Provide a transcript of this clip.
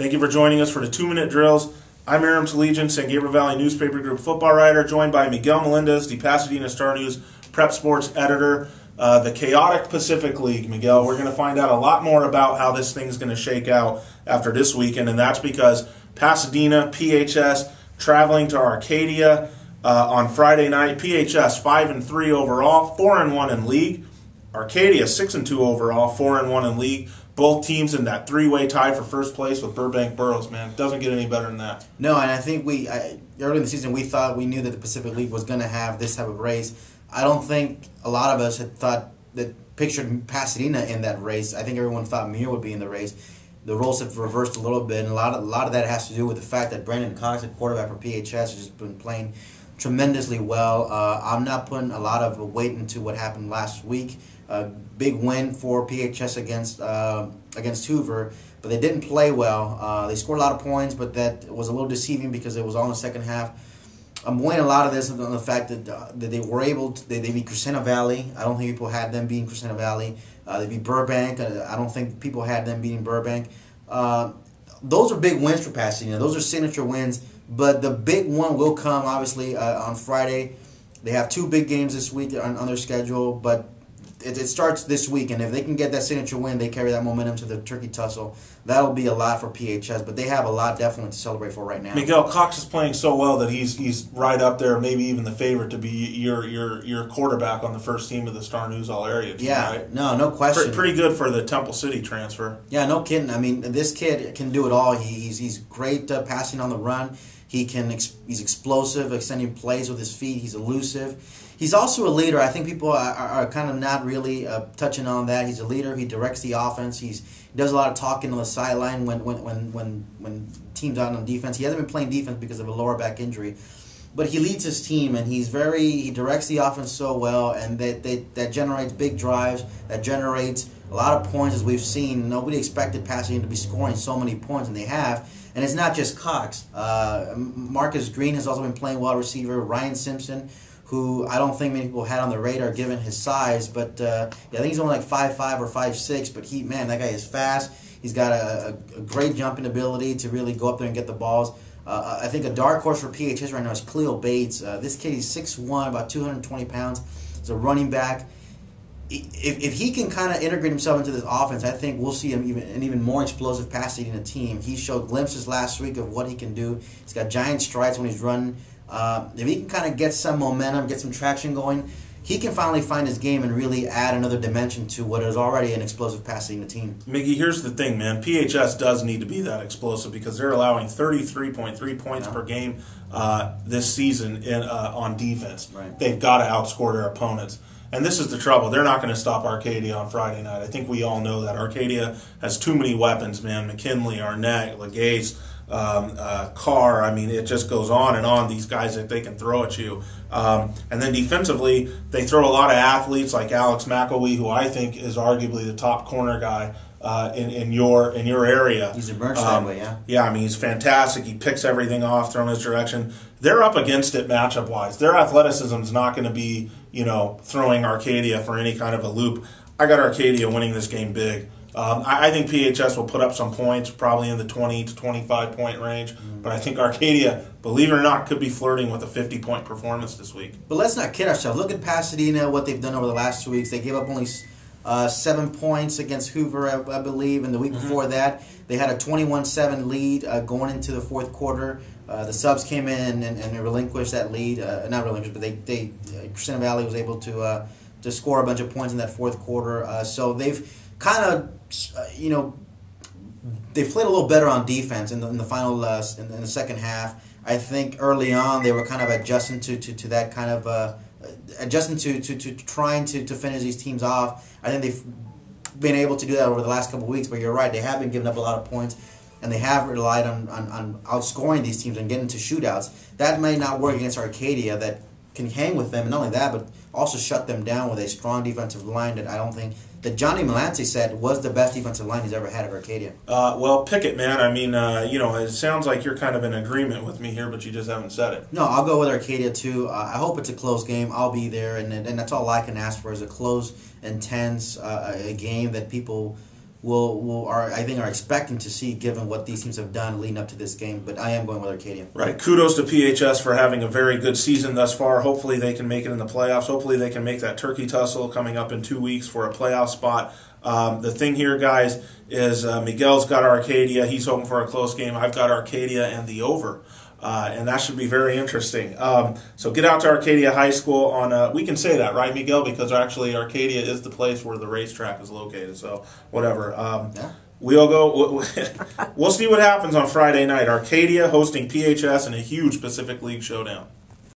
Thank you for joining us for the 2-minute drills. I'm Aram Legion, San Gabriel Valley Newspaper Group football writer, joined by Miguel Melendez, the Pasadena Star News Prep Sports editor. The chaotic Pacific League, Miguel. We're going to find out a lot more about how this thing's going to shake out after this weekend, and that's because Pasadena, PHS, traveling to Arcadia on Friday night. PHS 5-3 overall, 4-1 in league. Arcadia 6-2 overall, 4-1 in league. Both teams in that three-way tie for first place with Burbank Burroughs, man. It doesn't get any better than that. No, and I think early in the season we knew that the Pacific League was going to have this type of race. I don't think a lot of us had pictured Pasadena in that race. I think everyone thought Muir would be in the race. The roles have reversed a little bit, and a lot of that has to do with the fact that Brandon Cox, the quarterback for PHS, has just been playing tremendously well. I'm not putting a lot of weight into what happened last week. Big win for PHS against Hoover, but they didn't play well. They scored a lot of points, but that was a little deceiving because it was all in the second half. I'm weighing a lot of this on the fact that they were able to, they beat Crescenta Valley. I don't think people had them beating Crescenta Valley. They beat Burbank. I don't think people had them beating Burbank. Those are big wins for Pasadena. Those are signature wins. But the big one will come, obviously, on Friday. They have two big games this week on their schedule, but it starts this week, and if they can get that signature win, they carry that momentum to the Turkey Tussle. That'll be a lot for PHS, but they have a lot definitely to celebrate for right now. Miguel, Cox is playing so well that he's right up there, maybe even the favorite to be your quarterback on the first team of the Star News All Area team, yeah, right? No question. Pretty good for the Temple City transfer. Yeah, no kidding. I mean, this kid can do it all. He's great passing on the run. He's explosive, extending plays with his feet. He's elusive. He's also a leader. I think people are kind of not really touching on that. He's a leader. He directs the offense. He does a lot of talking on the sideline when teams out on defense. He hasn't been playing defense because of a lower back injury, but he leads his team, and he directs the offense so well, and that generates big drives. That generates a lot of points, as we've seen. Nobody expected Pasadena to be scoring so many points, and they have. And it's not just Cox. Marcus Green has also been playing well, receiver. Ryan Simpson, who I don't think many people had on the radar given his size, but I think he's only like 5'5" or 5'6", but that guy is fast. He's got a great jumping ability to really go up there and get the balls. I think a dark horse for PHS right now is Cleo Bates. This kid, he's 6'1", about 220 pounds. He's a running back. If he can kind of integrate himself into this offense, I think we'll see an even more explosive Pasadena team. He showed glimpses last week of what he can do. He's got giant strides when he's running. If he can kind of get some momentum, get some traction going, he can finally find his game and really add another dimension to what is already an explosive Pasadena team. Miggy, here's the thing, man. PHS does need to be that explosive because they're allowing 33.3 points per game this season on defense. Right. They've got to outscore their opponents. And this is the trouble. They're not going to stop Arcadia on Friday night. I think we all know that. Arcadia has too many weapons, man. McKinley, Arnett, Legace, Carr. I mean, it just goes on and on, these guys that they can throw at you. And then defensively, they throw a lot of athletes like Alex McElwee, who I think is arguably the top corner guy in your area. He's emerged that way, yeah. Yeah, I mean, he's fantastic. He picks everything off, thrown his direction. They're up against it matchup-wise. Their athleticism is not going to be, throwing Arcadia for any kind of a loop. I got Arcadia winning this game big. I think PHS will put up some points, probably in the 20 to 25 point range. But I think Arcadia, believe it or not, could be flirting with a 50-point performance this week. But let's not kid ourselves. Look at Pasadena, what they've done over the last 2 weeks. They gave up only 7 points against Hoover, I believe, and the week before that they had a 21-7 lead going into the fourth quarter. The subs came in and relinquished that lead. Not relinquished, but Crescenta Valley was able to score a bunch of points in that fourth quarter. So they've kind of, they played a little better on defense in the final in the second half. I think early on they were kind of adjusting to that kind of adjusting to trying to finish these teams off. I think they've been able to do that over the last couple of weeks. But you're right, they have been giving up a lot of points, and they have relied on outscoring these teams and getting to shootouts. That may not work against Arcadia, that can hang with them, and not only that, but also shut them down with a strong defensive line that I don't think that Johnny Melanci said was the best defensive line he's ever had at Arcadia. Well, pick it, man. I mean, it sounds like you're kind of in agreement with me here, but you just haven't said it. No, I'll go with Arcadia, too. I hope it's a close game. I'll be there, and that's all I can ask for is a close, intense a game that people I think are expecting to see, given what these teams have done leading up to this game. But I am going with Arcadia. Right. Kudos to PHS for having a very good season thus far. Hopefully they can make it in the playoffs. Hopefully they can make that turkey tussle coming up in 2 weeks for a playoff spot. The thing here, guys, is Miguel's got Arcadia. He's hoping for a close game. I've got Arcadia and the over. And that should be very interesting. So get out to Arcadia High School on, we can say that, right, Miguel? Because actually Arcadia is the place where the racetrack is located. So whatever. Yeah. We'll go. We'll see what happens on Friday night. Arcadia hosting PHS in a huge Pacific League showdown.